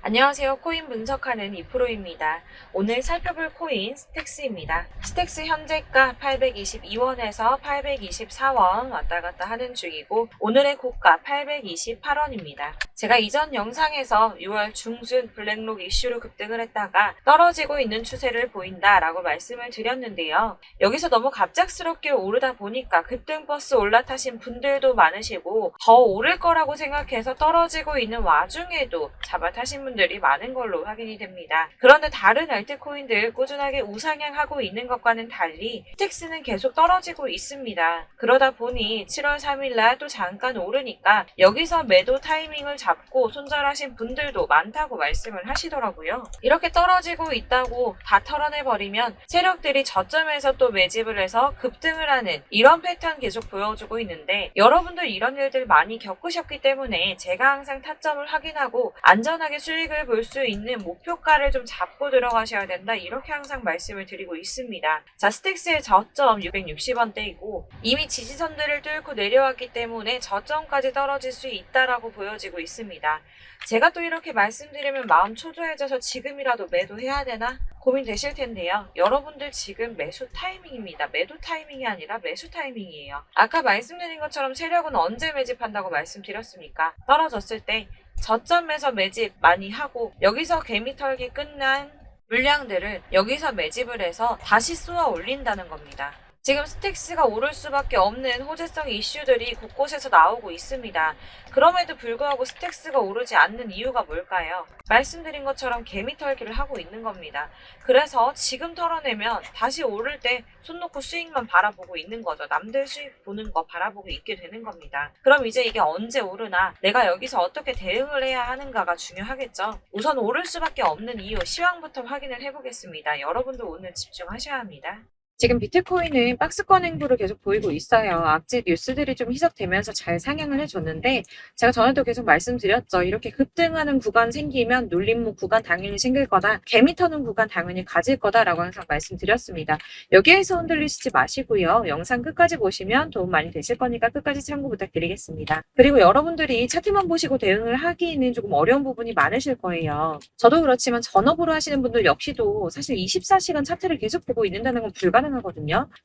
안녕하세요. 코인 분석하는 이프로입니다. 오늘 살펴볼 코인 스택스입니다. 스택스 현재가 822원에서 824원 왔다 갔다 하는 중이고 오늘의 고가 828원입니다. 제가 이전 영상에서 6월 중순 블랙록 이슈로 급등을 했다가 떨어지고 있는 추세를 보인다라고 말씀을 드렸는데요. 여기서 너무 갑작스럽게 오르다 보니까 급등버스 올라타신 분들도 많으시고 더 오를 거라고 생각해서 떨어지고 있는 와중에도 잡아타신 분들이 많은 걸로 확인이 됩니다. 그런데 다른 알트코인들 꾸준하게 우상향하고 있는 것과는 달리 스택스는 계속 떨어지고 있습니다. 그러다 보니 7월 3일날 또 잠깐 오르니까 여기서 매도 타이밍을 잡고 손절하신 분들도 많다고 말씀을 하시더라고요. 이렇게 떨어지고 있다고 다 털어내버리면 세력들이 저점에서 또 매집을 해서 급등을 하는 이런 패턴 계속 보여주고 있는데 여러분들 이런 일들 많이 겪으셨기 때문에 제가 항상 타점을 확인하고 안전하게 수익을 볼 수 있는 목표가를 좀 잡고 들어가셔야 된다, 이렇게 항상 말씀을 드리고 있습니다. 자, 스택스의 저점 660원대이고 이미 지지선들을 뚫고 내려왔기 때문에 저점까지 떨어질 수 있다라고 보여지고 있습니다. 제가 또 이렇게 말씀드리면 마음 초조해져서 지금이라도 매도해야 되나 고민되실 텐데요. 여러분들 지금 매수 타이밍입니다. 매도 타이밍이 아니라 매수 타이밍이에요. 아까 말씀드린 것처럼 세력은 언제 매집한다고 말씀드렸습니까? 떨어졌을 때 저점에서 매집 많이 하고 여기서 개미 털기 끝난 물량들을 여기서 매집을 해서 다시 쏘아 올린다는 겁니다. 지금 스택스가 오를 수밖에 없는 호재성 이슈들이 곳곳에서 나오고 있습니다. 그럼에도 불구하고 스택스가 오르지 않는 이유가 뭘까요? 말씀드린 것처럼 개미 털기를 하고 있는 겁니다. 그래서 지금 털어내면 다시 오를 때 손 놓고 수익만 바라보고 있는 거죠. 남들 수익 보는 거 바라보고 있게 되는 겁니다. 그럼 이제 이게 언제 오르나, 내가 여기서 어떻게 대응을 해야 하는가가 중요하겠죠. 우선 오를 수밖에 없는 이유, 시황부터 확인을 해보겠습니다. 여러분도 오늘 집중하셔야 합니다. 지금 비트코인은 박스권 행보를 계속 보이고 있어요. 악재 뉴스들이 좀 희석되면서 잘 상향을 해줬는데 제가 전에도 계속 말씀드렸죠. 이렇게 급등하는 구간 생기면 눌림목 구간 당연히 생길 거다. 개미 터는 구간 당연히 가질 거다라고 항상 말씀드렸습니다. 여기에서 흔들리시지 마시고요. 영상 끝까지 보시면 도움 많이 되실 거니까 끝까지 참고 부탁드리겠습니다. 그리고 여러분들이 차트만 보시고 대응을 하기는 조금 어려운 부분이 많으실 거예요. 저도 그렇지만 전업으로 하시는 분들 역시도 사실 24시간 차트를 계속 보고 있는다는 건 불가능하거든요.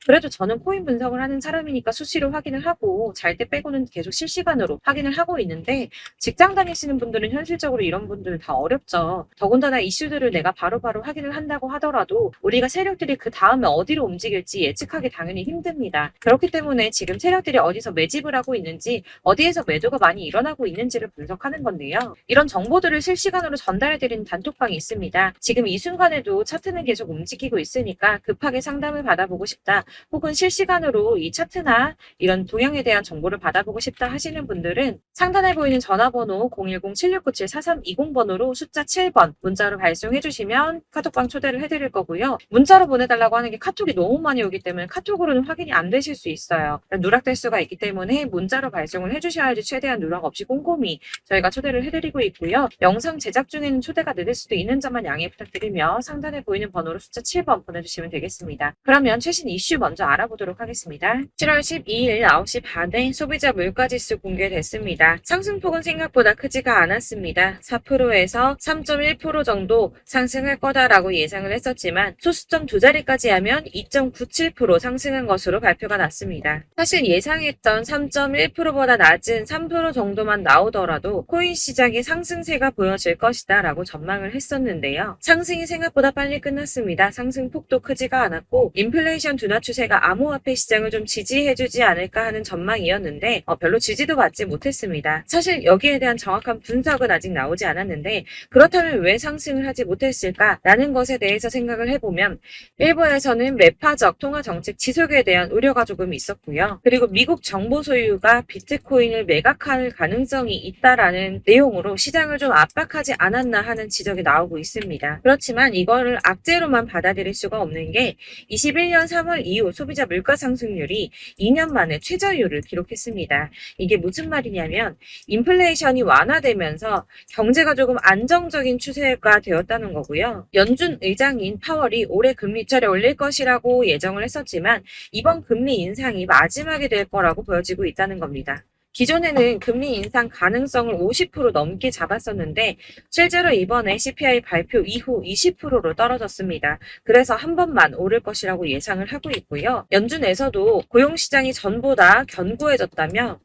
그래도 저는 코인 분석을 하는 사람이니까 수시로 확인을 하고 잘 때 빼고는 계속 실시간으로 확인을 하고 있는데 직장 다니시는 분들은 현실적으로 이런 분들 다 어렵죠. 더군다나 이슈들을 내가 바로바로 확인을 한다고 하더라도 우리가 세력들이 그 다음에 어디로 움직일지 예측하기 당연히 힘듭니다. 그렇기 때문에 지금 세력들이 어디서 매집을 하고 있는지 어디에서 매도가 많이 일어나고 있는지를 분석하는 건데요. 이런 정보들을 실시간으로 전달해드리는 단톡방이 있습니다. 지금 이 순간에도 차트는 계속 움직이고 있으니까 급하게 상담을 받아보고 싶다, 혹은 실시간으로 이 차트나 이런 동향에 대한 정보를 받아보고 싶다 하시는 분들은 상단에 보이는 전화번호 010-7697-4320번으로 숫자 7번 문자로 발송해 주시면 카톡방 초대를 해드릴 거고요. 문자로 보내달라고 하는 게 카톡이 너무 많이 오기 때문에 카톡으로는 확인이 안 되실 수 있어요. 누락될 수가 있기 때문에 문자로 발송을 해주셔야지 최대한 누락 없이 꼼꼼히 저희가 초대를 해드리고 있고요. 영상 제작 중에는 초대가 늦을 수도 있는 점만 양해 부탁드리며 상단에 보이는 번호로 숫자 7번 보내주시면 되겠습니다. 그러면 최신 이슈 먼저 알아보도록 하겠습니다. 7월 12일 9시 반에 소비자 물가지수 공개됐습니다. 상승폭은 생각보다 크지가 않았습니다. 4%에서 3.1% 정도 상승할 거다라고 예상을 했었지만 소수점 두 자리까지 하면 2.97% 상승한 것으로 발표가 났습니다. 사실 예상했던 3.1%보다 낮은 3% 정도만 나오더라도 코인 시장의 상승세가 보여질 것이다 라고 전망을 했었는데요. 상승이 생각보다 빨리 끝났습니다. 상승폭도 크지가 않았고 인플레이션 둔화 추세가 암호화폐 시장을 좀 지지해주지 않을까 하는 전망이었는데 별로 지지도 받지 못했습니다. 사실 여기에 대한 정확한 분석은 아직 나오지 않았는데 그렇다면 왜 상승을 하지 못했을까라는 것에 대해서 생각을 해보면 일부에서는 매파적 통화정책 지속에 대한 우려가 조금 있었고요. 그리고 미국 정보 소유가 비트코인을 매각할 가능성이 있다라는 내용으로 시장을 좀 압박하지 않았나 하는 지적이 나오고 있습니다. 그렇지만 이거를 악재로만 받아들일 수가 없는 게 21년 3월 이후 소비자 물가 상승률이 2년 만에 최저율을 기록했습니다. 이게 무슨 말이냐면 인플레이션이 완화되면서 경제가 조금 안정적인 추세가 되었다는 거고요. 연준 의장인 파월이 올해 금리 차례 올릴 것이라고 예정을 했었지만 이번 금리 인상이 마지막이 될 거라고 보여지고 있다는 겁니다. 기존에는 금리 인상 가능성을 50% 넘게 잡았었는데 실제로 이번에 CPI 발표 이후 20%로 떨어졌습니다. 그래서 한 번만 오를 것이라고 예상을 하고 있고요. 연준에서도 고용시장이 전보다 견고해졌다며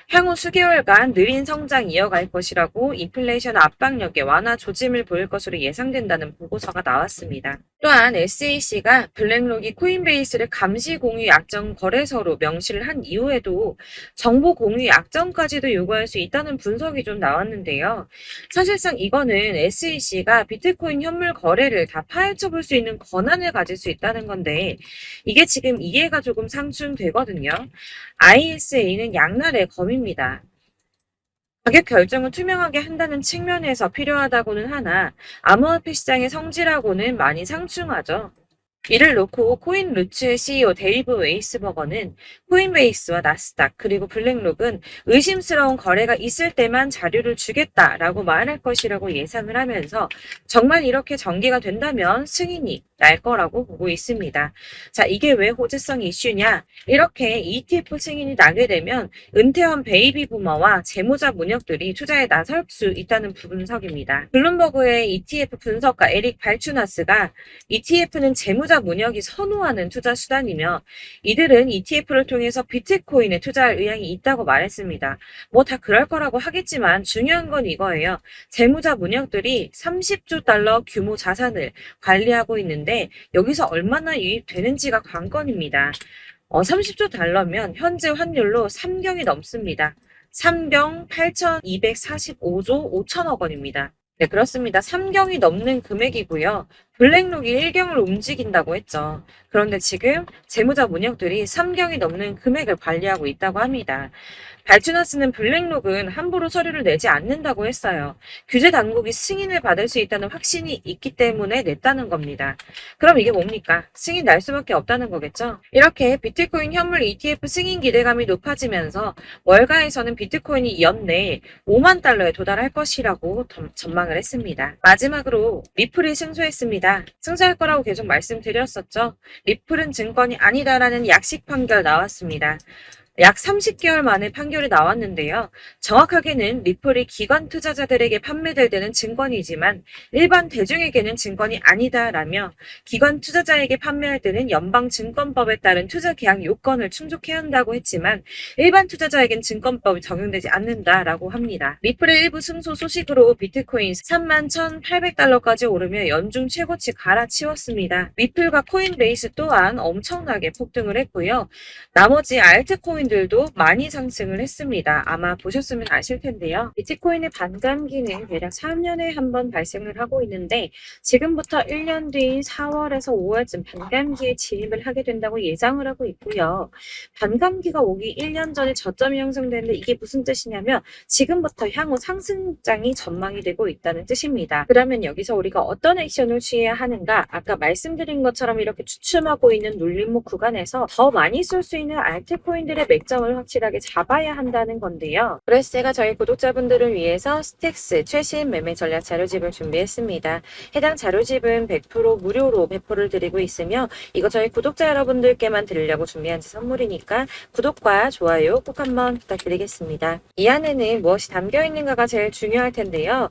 향후 수개월간 느린 성장 이어갈 것이라고 인플레이션 압박력에 완화 조짐을 보일 것으로 예상된다는 보고서가 나왔습니다. 또한 SEC가 블랙록이 코인베이스를 감시 공유 약정 거래소로 명시를 한 이후에도 정보 공유 약정까지도 요구할 수 있다는 분석이 좀 나왔는데요. 사실상 이거는 SEC가 비트코인 현물 거래를 다 파헤쳐 볼 수 있는 권한을 가질 수 있다는 건데 이게 지금 이해가 조금 상충되거든요. ISA는 양날의 검입니다. 가격 결정을 투명하게 한다는 측면에서 필요하다고는 하나 암호화폐 시장의 성질하고는 많이 상충하죠. 이를 놓고 코인루츠의 CEO 데이브 웨이스버거는 코인베이스와 나스닥 그리고 블랙록은 의심스러운 거래가 있을 때만 자료를 주겠다라고 말할 것이라고 예상을 하면서 정말 이렇게 전개가 된다면 승인이 날 거라고 보고 있습니다. 자, 이게 왜 호재성 이슈냐? 이렇게 ETF 승인이 나게 되면 은퇴한 베이비 부머와 재무자 문역들이 투자에 나설 수 있다는 분석입니다. 블룸버그의 ETF 분석가 에릭 발추나스가 ETF는 재무자 문역이 선호하는 투자 수단이며 이들은 ETF를 통해서 비트코인에 투자할 의향이 있다고 말했습니다. 뭐 다 그럴 거라고 하겠지만 중요한 건 이거예요. 재무자 문역들이 30조 달러 규모 자산을 관리하고 있는데 여기서 얼마나 유입되는지가 관건입니다. 30조 달러면 현재 환율로 3경이 넘습니다. 3경 8,245조 5천억 원입니다. 네, 그렇습니다. 3경이 넘는 금액이고요. 블랙록이 1경을 움직인다고 했죠. 그런데 지금 재무자 문역들이 3경이 넘는 금액을 관리하고 있다고 합니다. 발주나스는 블랙록은 함부로 서류를 내지 않는다고 했어요. 규제 당국이 승인을 받을 수 있다는 확신이 있기 때문에 냈다는 겁니다. 그럼 이게 뭡니까? 승인 날 수밖에 없다는 거겠죠? 이렇게 비트코인 현물 ETF 승인 기대감이 높아지면서 월가에서는 비트코인이 연내 5만 달러에 도달할 것이라고 전망을 했습니다. 마지막으로 리플이 승소했습니다. 승소할 거라고 계속 말씀드렸었죠. 리플은 증권이 아니다라는 약식 판결 나왔습니다. 약 30개월 만에 판결이 나왔는데요. 정확하게는 리플이 기관 투자자들에게 판매될 때는 증권이지만 일반 대중에게는 증권이 아니다라며 기관 투자자에게 판매할 때는 연방증권법에 따른 투자 계약 요건을 충족해야 한다고 했지만 일반 투자자에겐 증권법이 적용되지 않는다라고 합니다. 리플의 일부 승소 소식으로 비트코인 31,800달러까지 오르며 연중 최고치 갈아치웠습니다. 리플과 코인베이스 또한 엄청나게 폭등을 했고요. 나머지 알트코인들도 많이 상승을 했습니다. 아마 보셨으면 아실 텐데요. 비트코인의 반감기는 대략 3년에 한 번 발생을 하고 있는데 지금부터 1년 뒤인 4월에서 5월쯤 반감기에 진입을 하게 된다고 예상을 하고 있고요. 반감기가 오기 1년 전에 저점이 형성되는데 이게 무슨 뜻이냐면 지금부터 향후 상승장이 전망이 되고 있다는 뜻입니다. 그러면 여기서 우리가 어떤 액션을 취해야 하는가? 아까 말씀드린 것처럼 이렇게 추춤하고 있는 눌림목 구간에서 더 많이 쏠 수 있는 알트코인들의 맥점을 확실하게 잡아야 한다는 건데요. 그래서 제가 저희 구독자분들을 위해서 스택스 최신 매매 전략 자료집을 준비했습니다. 해당 자료집은 100% 무료로 배포를 드리고 있으며 이거 저희 구독자 여러분들께만 드리려고 준비한 제 선물이니까 구독과 좋아요 꼭 한번 부탁드리겠습니다. 이 안에는 무엇이 담겨 있는가가 제일 중요할 텐데요.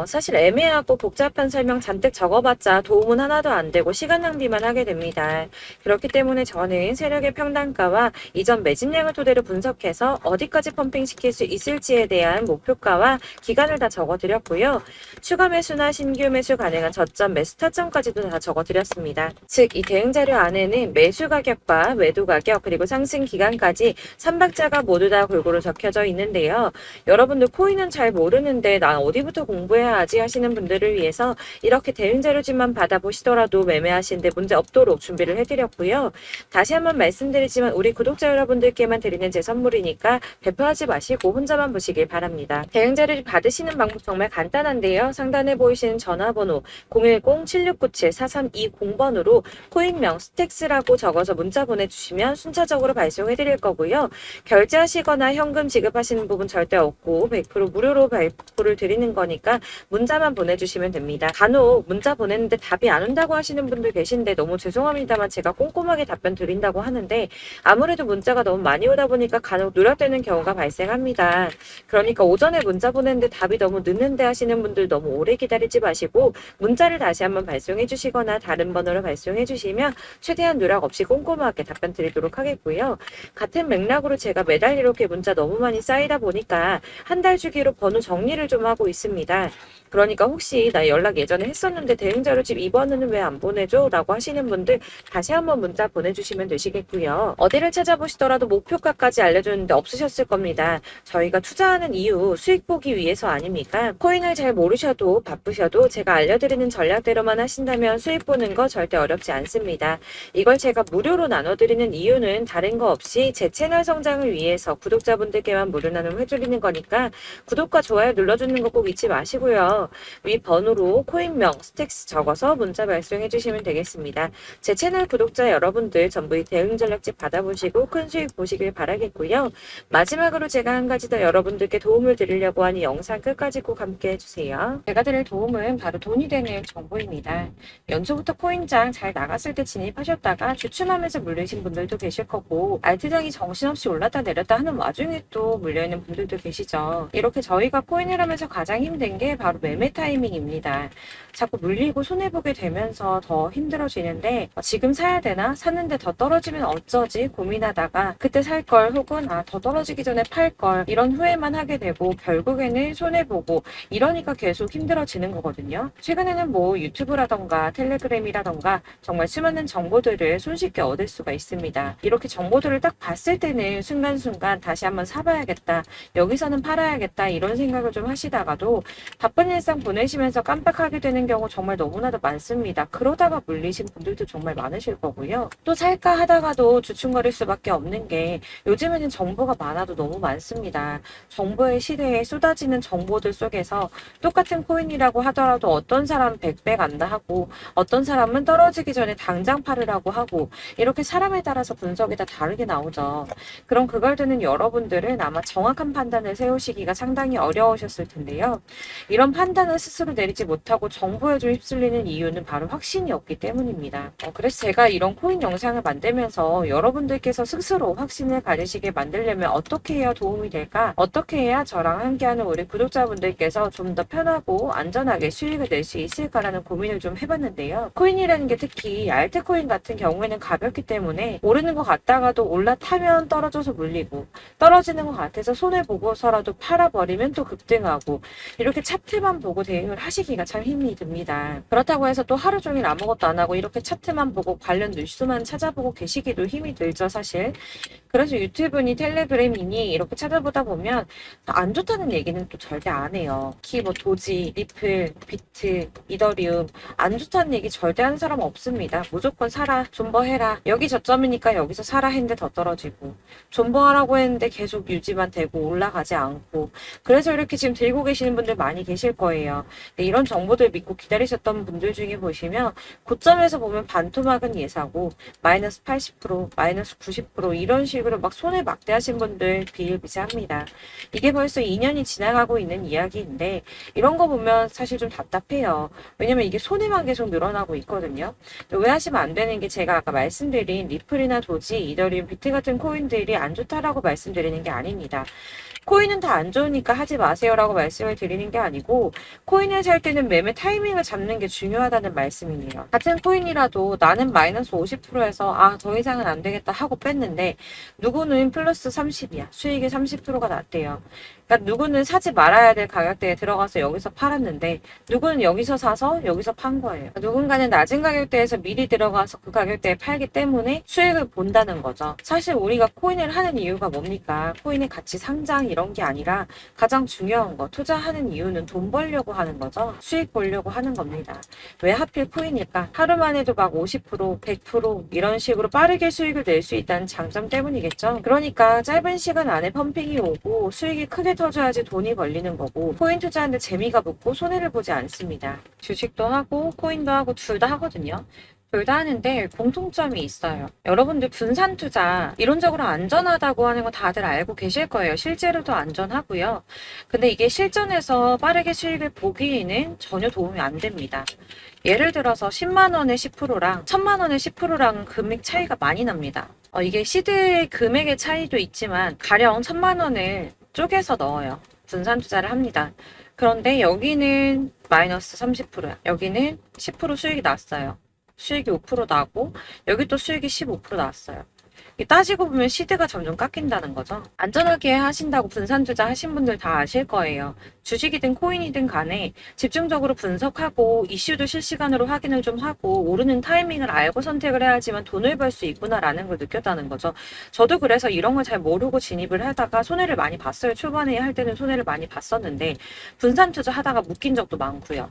사실 애매하고 복잡한 설명 잔뜩 적어봤자 도움은 하나도 안 되고 시간 낭비만 하게 됩니다. 그렇기 때문에 저는 세력의 평단가와 이전 매집량을 토대로 분석해서 어디까지 펌핑시킬 수 있을지에 대한 목표가와 기간을 다 적어드렸고요. 추가 매수나 신규 매수 가능한 저점 매수 타점까지도 다 적어드렸습니다. 즉, 이 대응 자료 안에는 매수 가격과 매도 가격 그리고 상승 기간까지 3박자가 모두 다 골고루 적혀져 있는데요. 여러분들 코인은 잘 모르는데 난 어디부터 공부해야 하지 하시는 분들을 위해서 이렇게 대응 자료집만 받아보시더라도 매매하시는데 문제 없도록 준비를 해드렸고요. 다시 한번 말씀드리지만 우리 구독자 여러분들께만 드리는 제 선물이니까 배포하지 마시고 혼자만 보시길 바랍니다. 대응 자료를 받으시는 방법 정말 간단한데요. 상단에 보이시는 전화번호 010-7697-4320번으로 코인명 스택스라고 적어서 문자 보내주시면 순차적으로 발송해드릴 거고요. 결제하시거나 현금 지급하시는 부분 절대 없고 100% 무료로 발표를 드리는 거니까 문자만 보내주시면 됩니다. 간혹 문자 보냈는데 답이 안 온다고 하시는 분들 계신데 너무 죄송합니다만 제가 꼼꼼하게 답변 드린다고 하는데 아무래도 문자가 너무 많이 오다 보니까 간혹 누락되는 경우가 발생합니다. 그러니까 오전에 문자 보냈는데 답이 너무 늦는데 하시는 분들 너무 오래 기다리지 마시고 문자를 다시 한번 발송해 주시거나 다른 번호로 발송해 주시면 최대한 누락 없이 꼼꼼하게 답변 드리도록 하겠고요. 같은 맥락으로 제가 매달 이렇게 문자 너무 많이 쌓이다 보니까 한 달 주기로 번호 정리를 좀 하고 있습니다. 그러니까 혹시 나 연락 예전에 했었는데 대행자료집 이번에는 왜 안 보내줘? 라고 하시는 분들 다시 한번 문자 보내주시면 되시겠고요. 어디를 찾아보시더라도 목표가까지 알려주는데 없으셨을 겁니다. 저희가 투자하는 이유 수익 보기 위해서 아닙니까? 코인을 잘 모르셔도 바쁘셔도 제가 알려드리는 전략대로만 하신다면 수익 보는 거 절대 어렵지 않습니다. 이걸 제가 무료로 나눠드리는 이유는 다른 거 없이 제 채널 성장을 위해서 구독자분들께만 무료 나눔 해드리는 거니까 구독과 좋아요 눌러주는 거 꼭 잊지 마시고요. 위 번호로 코인명 스택스 적어서 문자 발송해 주시면 되겠습니다. 제 채널 구독자 여러분들 전부 이 대응 전략집 받아보시고 큰 수익 보시길 바라겠고요. 마지막으로 제가 한 가지 더 여러분들께 도움을 드리려고 하니 영상 끝까지 꼭 함께 해주세요. 제가 드릴 도움은 바로 돈이 되는 정보입니다. 연초부터 코인장 잘 나갔을 때 진입하셨다가 주춤하면서 물리신 분들도 계실 거고 알트장이 정신없이 올랐다 내렸다 하는 와중에 또 물려있는 분들도 계시죠. 이렇게 저희가 코인을 하면서 가장 힘든 게 바로 매매 타이밍입니다. 자꾸 물리고 손해보게 되면서 더 힘들어지는데 지금 사야 되나? 샀는데 더 떨어지면 어쩌지? 고민하다가 그때 살 걸 혹은 더 떨어지기 전에 팔 걸 이런 후회만 하게 되고 결국에는 손해보고 이러니까 계속 힘들어지는 거거든요. 최근에는 뭐 유튜브라던가 텔레그램이라던가 정말 수많은 정보들을 손쉽게 얻을 수가 있습니다. 이렇게 정보들을 딱 봤을 때는 순간순간 다시 한번 사봐야겠다. 여기서는 팔아야겠다. 이런 생각을 좀 하시다가도 바쁜 일상 보내시면서 깜빡하게 되는 경우 정말 너무나도 많습니다. 그러다가 물리신 분들도 정말 많으실 거고요. 또 살까 하다가도 주춤거릴 수밖에 없는 게 요즘에는 정보가 많아도 너무 많습니다. 정보의 시대에 쏟아지는 정보들 속에서 똑같은 코인이라고 하더라도 어떤 사람은 100배 간다 하고 어떤 사람은 떨어지기 전에 당장 팔으라고 하고 이렇게 사람에 따라서 분석이 다 다르게 나오죠. 그럼 그걸 듣는 여러분들은 아마 정확한 판단을 세우시기가 상당히 어려우셨을 텐데요. 이런 판단을 스스로 내리지 못하고 정보에 좀 휩쓸리는 이유는 바로 확신이 없기 때문입니다. 그래서 제가 이런 코인 영상을 만들면서 여러분들께서 스스로 확신을 가지시게 만들려면 어떻게 해야 도움이 될까? 어떻게 해야 저랑 함께하는 우리 구독자분들께서 좀 더 편하고 안전하게 수익을 낼 수 있을까라는 고민을 좀 해봤는데요. 코인이라는 게 특히 알트코인 같은 경우에는 가볍기 때문에 오르는 것 같다가도 올라타면 떨어져서 물리고 떨어지는 것 같아서 손해보고서라도 팔아버리면 또 급등하고 이렇게 차트만 보고 대응을 하시기가 참 힘이 듭니다. 그렇다고 해서 또 하루 종일 아무것도 안 하고 이렇게 차트만 보고 관련 뉴스만 찾아보고 계시기도 힘이 들죠, 사실. 그래서 유튜브니 텔레그램이니 이렇게 찾아보다 보면 안 좋다는 얘기는 또 절대 안 해요. 특히 뭐 도지, 리플, 비트, 이더리움 안 좋다는 얘기 절대 하는 사람 없습니다. 무조건 사라, 존버해라. 여기 저점이니까 여기서 사라 했는데 더 떨어지고 존버하라고 했는데 계속 유지만 되고 올라가지 않고 그래서 이렇게 지금 들고 계시는 분들 많이 계실 거예요. 이런 정보들 믿고 기다리셨던 분들 중에 보시면 고점에서 보면 반토막은 예사고 마이너스 80%, 마이너스 90% 이런 식으로 막 손해 막대하신 분들 비일비재합니다. 이게 벌써 2년이 지나가고 있는 이야기인데 이런 거 보면 사실 좀 답답해요. 왜냐면 이게 손해만 계속 늘어나고 있거든요. 오해하시면 안 되는 게 제가 아까 말씀드린 리플이나 도지, 이더리움, 비트 같은 코인들이 안 좋다라고 말씀드리는 게 아닙니다. 코인은 다 안 좋으니까 하지 마세요라고 말씀을 드리는 게 아니고 코인을 살 때는 매매 타이밍을 잡는 게 중요하다는 말씀이에요. 같은 코인이라도 나는 마이너스 50%에서 더 이상은 안 되겠다 하고 뺐는데 누구는 플러스 30이야. 수익이 30%가 났대요. 그러니까 누구는 사지 말아야 될 가격대에 들어가서 여기서 팔았는데 누구는 여기서 사서 여기서 판 거예요. 누군가는 낮은 가격대에서 미리 들어가서 그 가격대에 팔기 때문에 수익을 본다는 거죠. 사실 우리가 코인을 하는 이유가 뭡니까? 코인의 가치 상장 이런 게 아니라 가장 중요한 거 투자하는 이유는 돈 벌려고 하는 거죠. 수익 보려고 하는 겁니다. 왜 하필 코인일까? 하루만 해도 막 50%, 100% 이런 식으로 빠르게 수익을 낼 수 있다는 장점 때문이겠죠. 그러니까 짧은 시간 안에 펌핑이 오고 수익이 크게 터져야지 돈이 벌리는 거고 코인 투자하는데 재미가 붙고 손해를 보지 않습니다. 주식도 하고 코인도 하고 둘 다 하거든요. 둘 다 하는데 공통점이 있어요. 여러분들 분산 투자 이론적으로 안전하다고 하는 거 다들 알고 계실 거예요. 실제로도 안전하고요. 근데 이게 실전에서 빠르게 수익을 보기에는 전혀 도움이 안 됩니다. 예를 들어서 10만 원의 10%랑 1000만 원의 10%랑 금액 차이가 많이 납니다. 이게 시드의 금액의 차이도 있지만 가령 1000만 원을 쪼개서 넣어요. 분산 투자를 합니다. 그런데 여기는 마이너스 30%야. 여기는 10% 수익이 났어요. 수익이 5% 나고 여기 또 수익이 15% 나왔어요. 따지고 보면 시드가 점점 깎인다는 거죠. 안전하게 하신다고 분산 투자 하신 분들 다 아실 거예요. 주식이든 코인이든 간에 집중적으로 분석하고 이슈도 실시간으로 확인을 좀 하고 오르는 타이밍을 알고 선택을 해야지만 돈을 벌 수 있구나라는 걸 느꼈다는 거죠. 저도 그래서 이런 걸 잘 모르고 진입을 하다가 손해를 많이 봤어요. 초반에 할 때는 손해를 많이 봤었는데 분산 투자 하다가 묶인 적도 많고요.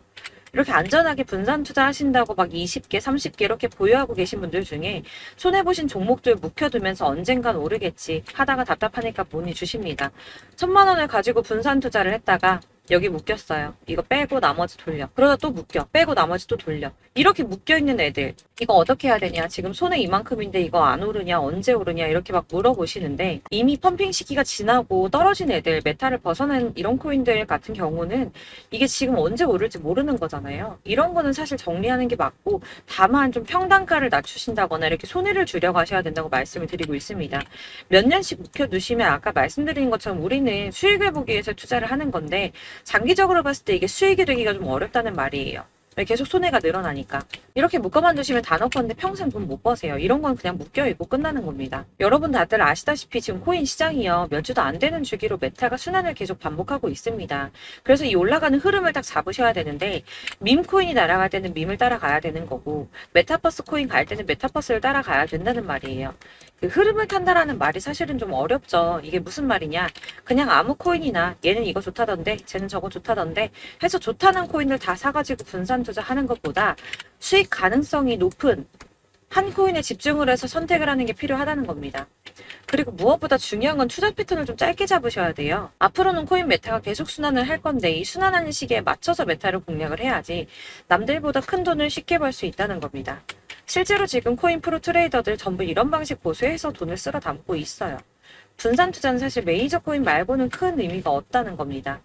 이렇게 안전하게 분산 투자하신다고 막 20개, 30개 이렇게 보유하고 계신 분들 중에 손해보신 종목들 묵혀두면서 언젠간 오르겠지 하다가 답답하니까 문의 주십니다. 1000만 원을 가지고 분산 투자를 했다가 여기 묶였어요. 이거 빼고 나머지 돌려. 그러다 또 묶여. 빼고 나머지 또 돌려. 이렇게 묶여있는 애들 이거 어떻게 해야 되냐, 지금 손해 이만큼인데 이거 안 오르냐, 언제 오르냐 이렇게 막 물어보시는데 이미 펌핑 시기가 지나고 떨어진 애들, 메타를 벗어난 이런 코인들 같은 경우는 이게 지금 언제 오를지 모르는 거잖아요. 이런 거는 사실 정리하는 게 맞고 다만 좀 평단가를 낮추신다거나 이렇게 손해를 줄여가셔야 된다고 말씀을 드리고 있습니다. 몇 년씩 묵혀두시면 아까 말씀드린 것처럼 우리는 수익을 보기 위해서 투자를 하는 건데 장기적으로 봤을 때 이게 수익이 되기가 좀 어렵다는 말이에요. 계속 손해가 늘어나니까. 이렇게 묶어만 두시면 다 넣었는데 평생 돈 못 버세요. 이런 건 그냥 묶여있고 끝나는 겁니다. 여러분 다들 아시다시피 지금 코인 시장이요, 몇 주도 안 되는 주기로 메타가 순환을 계속 반복하고 있습니다. 그래서 이 올라가는 흐름을 딱 잡으셔야 되는데 밈 코인이 날아갈 때는 밈을 따라가야 되는 거고 메타버스 코인 갈 때는 메타버스를 따라가야 된다는 말이에요. 그 흐름을 탄다라는 말이 사실은 좀 어렵죠. 이게 무슨 말이냐, 그냥 아무 코인이나 얘는 이거 좋다던데 쟤는 저거 좋다던데 해서 좋다는 코인을 다 사가지고 분산 투자하는 것보다 수익 가능성이 높은 한 코인에 집중을 해서 선택을 하는 게 필요하다는 겁니다. 그리고 무엇보다 중요한 건 투자 패턴을 좀 짧게 잡으셔야 돼요. 앞으로는 코인 메타가 계속 순환을 할 건데 이 순환하는 시기에 맞춰서 메타를 공략을 해야지 남들보다 큰 돈을 쉽게 벌 수 있다는 겁니다. 실제로 지금 코인 프로 트레이더들 전부 이런 방식 고수해서 돈을 쓸어 담고 있어요. 분산 투자는 사실 메이저 코인 말고는 큰 의미가 없다는 겁니다.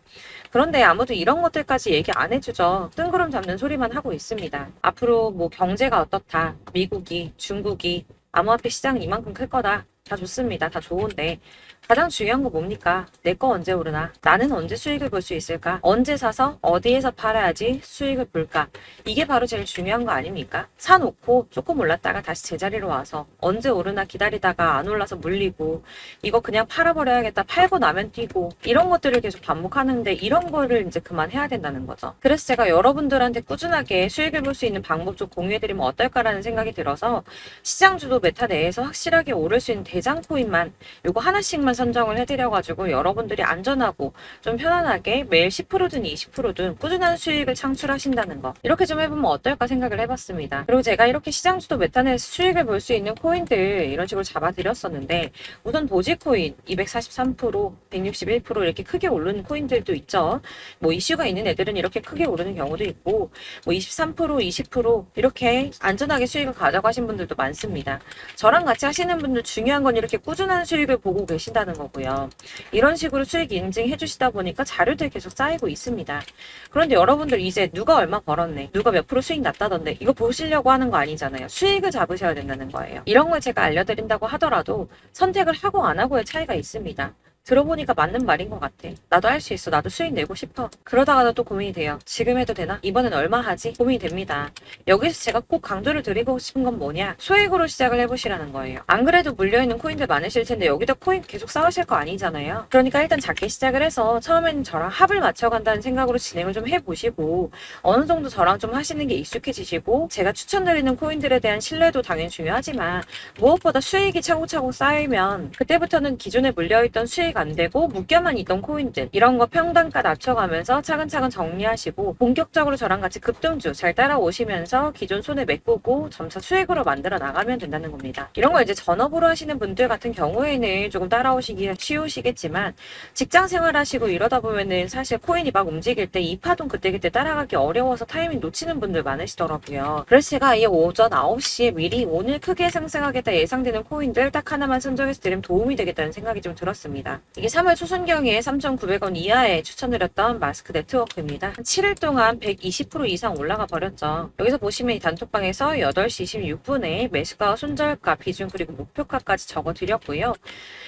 그런데 아무도 이런 것들까지 얘기 안 해주죠. 뜬구름 잡는 소리만 하고 있습니다. 앞으로 뭐 경제가 어떻다, 미국이, 중국이, 암호화폐 시장은 이만큼 클 거다. 다 좋습니다. 다 좋은데 가장 중요한 거 뭡니까? 내 거 언제 오르나? 나는 언제 수익을 볼 수 있을까? 언제 사서 어디에서 팔아야지 수익을 볼까? 이게 바로 제일 중요한 거 아닙니까? 사놓고 조금 올랐다가 다시 제자리로 와서 언제 오르나 기다리다가 안 올라서 물리고 이거 그냥 팔아버려야겠다, 팔고 나면 뛰고 이런 것들을 계속 반복하는데 이런 거를 이제 그만해야 된다는 거죠. 그래서 제가 여러분들한테 꾸준하게 수익을 볼 수 있는 방법 좀 공유해드리면 어떨까라는 생각이 들어서 시장주도 메타 내에서 확실하게 오를 수 있는 대장 코인만 요거 하나씩만 선정을 해드려가지고 여러분들이 안전하고 좀 편안하게 매일 10%든 20%든 꾸준한 수익을 창출하신다는 거, 이렇게 좀 해보면 어떨까 생각을 해봤습니다. 그리고 제가 이렇게 시장주도 메타내에서 수익을 볼 수 있는 코인들 이런 식으로 잡아드렸었는데 우선 도지코인 243%, 161% 이렇게 크게 오르는 코인들도 있죠. 뭐 이슈가 있는 애들은 이렇게 크게 오르는 경우도 있고 뭐 23%, 20% 이렇게 안전하게 수익을 가져가신 분들도 많습니다. 저랑 같이 하시는 분들 중요한 건 이렇게 꾸준한 수익을 보고 계신다는 거고요. 이런 식으로 수익 인증해 주시다 보니까 자료들 계속 쌓이고 있습니다. 그런데 여러분들 이제 누가 얼마 벌었네, 누가 몇 프로 수익 났다던데 이거 보시려고 하는 거 아니잖아요. 수익을 잡으셔야 된다는 거예요. 이런 걸 제가 알려드린다고 하더라도 선택을 하고 안 하고의 차이가 있습니다. 들어보니까 맞는 말인 것 같아. 나도 할 수 있어. 나도 수익 내고 싶어. 그러다가도 또 고민이 돼요. 지금 해도 되나? 이번엔 얼마 하지? 고민이 됩니다. 여기서 제가 꼭 강조를 드리고 싶은 건 뭐냐? 소액으로 시작을 해보시라는 거예요. 안 그래도 물려있는 코인들 많으실 텐데 여기다 코인 계속 쌓으실 거 아니잖아요. 그러니까 일단 작게 시작을 해서 처음에는 저랑 합을 맞춰간다는 생각으로 진행을 좀 해보시고 어느 정도 저랑 좀 하시는 게 익숙해지시고 제가 추천드리는 코인들에 대한 신뢰도 당연히 중요하지만 무엇보다 수익이 차곡차곡 쌓이면 그때부터는 기존에 물려있던 수익 수익 안 되고 묶여만 있던 코인들 이런 거 평단가 낮춰가면서 차근차근 정리하시고 본격적으로 저랑 같이 급등주 잘 따라오시면서 기존 손에 메꾸고 점차 수익으로 만들어 나가면 된다는 겁니다. 이런 거 이제 전업으로 하시는 분들 같은 경우에는 조금 따라오시기 쉬우시겠지만 직장 생활하시고 이러다 보면은 사실 코인이 막 움직일 때 이 파동 그때그때 따라가기 어려워서 타이밍 놓치는 분들 많으시더라고요. 그래서 제가 이 오전 9시에 미리 오늘 크게 상승하겠다 예상되는 코인들 딱 하나만 선정해서 드리면 도움이 되겠다는 생각이 좀 들었습니다. 이게 3월 초순경에 3,900원 이하에 추천드렸던 마스크 네트워크입니다. 한 7일 동안 120% 이상 올라가 버렸죠. 여기서 보시면 이 단톡방에서 8시 26분에 매수가, 손절가, 비중 그리고 목표가까지 적어드렸고요.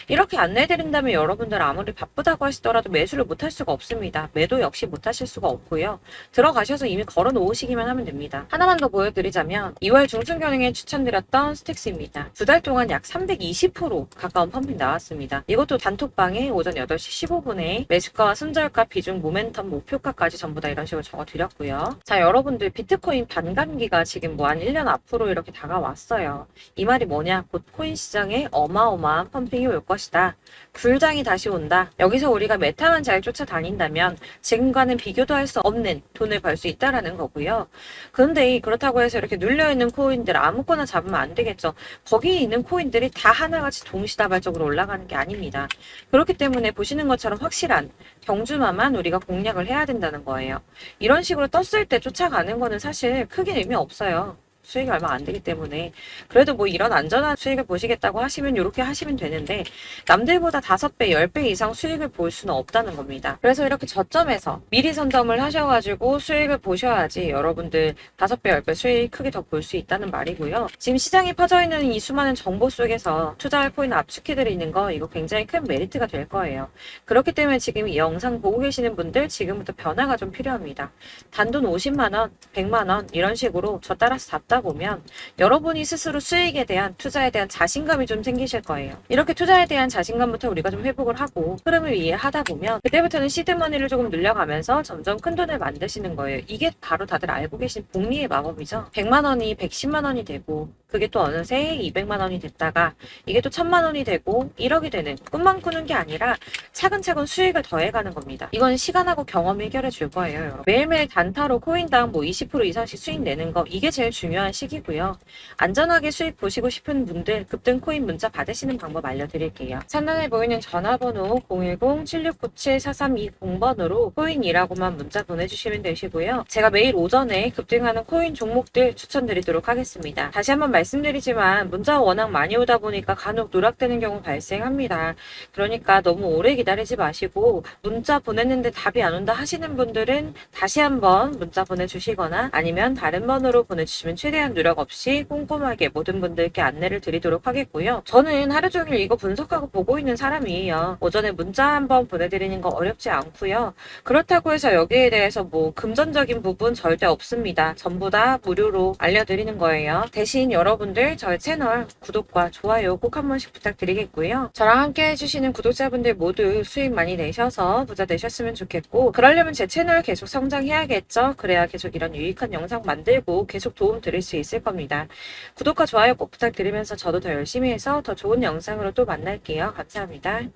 이렇게 안내해드린다면 여러분들 아무리 바쁘다고 하시더라도 매수를 못할 수가 없습니다. 매도 역시 못하실 수가 없고요. 들어가셔서 이미 걸어 놓으시기만 하면 됩니다. 하나만 더 보여드리자면 2월 중순경에 추천드렸던 스택스입니다. 2달 동안 약 320% 가까운 펌핑 나왔습니다. 이것도 단톡방에 오전 8시 15분에 매수가와 손절가, 비중, 모멘텀, 목표가까지 전부 다 이런 식으로 적어드렸고요. 자, 여러분들 비트코인 반감기가 지금 뭐 한 1년 앞으로 이렇게 다가왔어요. 이 말이 뭐냐? 곧 코인 시장에 어마어마한 펌핑이 올 것이다. 불장이 다시 온다. 여기서 우리가 메타만 잘 쫓아다닌다면 지금과는 비교도 할 수 없는 돈을 벌 수 있다라는 거고요. 그런데 그렇다고 해서 이렇게 눌려있는 코인들 아무거나 잡으면 안 되겠죠. 거기에 있는 코인들이 다 하나같이 동시다발적으로 올라가는 게 아닙니다. 그렇기 때문에 보시는 것처럼 확실한 경주마만 우리가 공략을 해야 된다는 거예요. 이런 식으로 떴을 때 쫓아가는 거는 사실 크게 의미 없어요. 수익이 얼마 안 되기 때문에. 그래도 뭐 이런 안전한 수익을 보시겠다고 하시면 이렇게 하시면 되는데 남들보다 5배, 10배 이상 수익을 볼 수는 없다는 겁니다. 그래서 이렇게 저점에서 미리 선점을 하셔가지고 수익을 보셔야지 여러분들 5배, 10배 수익 크게 더 볼 수 있다는 말이고요. 지금 시장에 퍼져있는 이 수많은 정보 속에서 투자할 코인을 압축해드리는 거 이거 굉장히 큰 메리트가 될 거예요. 그렇기 때문에 지금 이 영상 보고 계시는 분들 지금부터 변화가 좀 필요합니다. 단돈 50만원, 100만원 이런 식으로 저 따라서 잡다 보면 여러분이 스스로 수익에 대한 투자에 대한 자신감이 좀 생기실 거예요. 이렇게 투자에 대한 자신감부터 우리가 좀 회복을 하고 흐름을 이해하다 보면 그때부터는 시드머니를 조금 늘려가면서 점점 큰 돈을 만드시는 거예요. 이게 바로 다들 알고 계신 복리의 마법이죠. 100만 원이 110만 원이 되고 그게 또 어느새 200만 원이 됐다가 이게 또 1000만 원이 되고 1억이 되는 꿈만 꾸는 게 아니라 차근차근 수익을 더해가는 겁니다. 이건 시간하고 경험이 해결해 줄 거예요. 여러분. 매일매일 단타로 코인당 뭐 20% 이상씩 수익 내는 거 이게 제일 중요한 시기고요. 안전하게 수익 보시고 싶은 분들 급등 코인 문자 받으시는 방법 알려드릴게요. 상단에 보이는 전화번호 010-7697-4320번으로 코인이라고만 문자 보내주시면 되시고요. 제가 매일 오전에 급등하는 코인 종목들 추천드리도록 하겠습니다. 다시 한번 말씀드리지만 문자가 워낙 많이 오다 보니까 간혹 누락되는 경우 발생합니다. 그러니까 너무 오래 기다리지 마시고 문자 보냈는데 답이 안 온다 하시는 분들은 다시 한번 문자 보내주시거나 아니면 다른 번호로 보내주시면 최대한 누락 없이 꼼꼼하게 모든 분들께 안내를 드리도록 하겠고요. 저는 하루 종일 이거 분석하고 보고 있는 사람이에요. 오전에 문자 한번 보내드리는 거 어렵지 않고요. 그렇다고 해서 여기에 대해서 뭐 금전적인 부분 절대 없습니다. 전부 다 무료로 알려드리는 거예요. 대신 여러분들 저희 채널 구독과 좋아요 꼭 한 번씩 부탁드리겠고요. 저랑 함께 해주시는 구독자분들 모두 수익 많이 내셔서 부자 되셨으면 좋겠고 그러려면 제 채널 계속 성장해야겠죠. 그래야 계속 이런 유익한 영상 만들고 계속 도움 드릴 수 있을 겁니다. 구독과 좋아요 꼭 부탁드리면서 저도 더 열심히 해서 더 좋은 영상으로 또 만날게요. 감사합니다.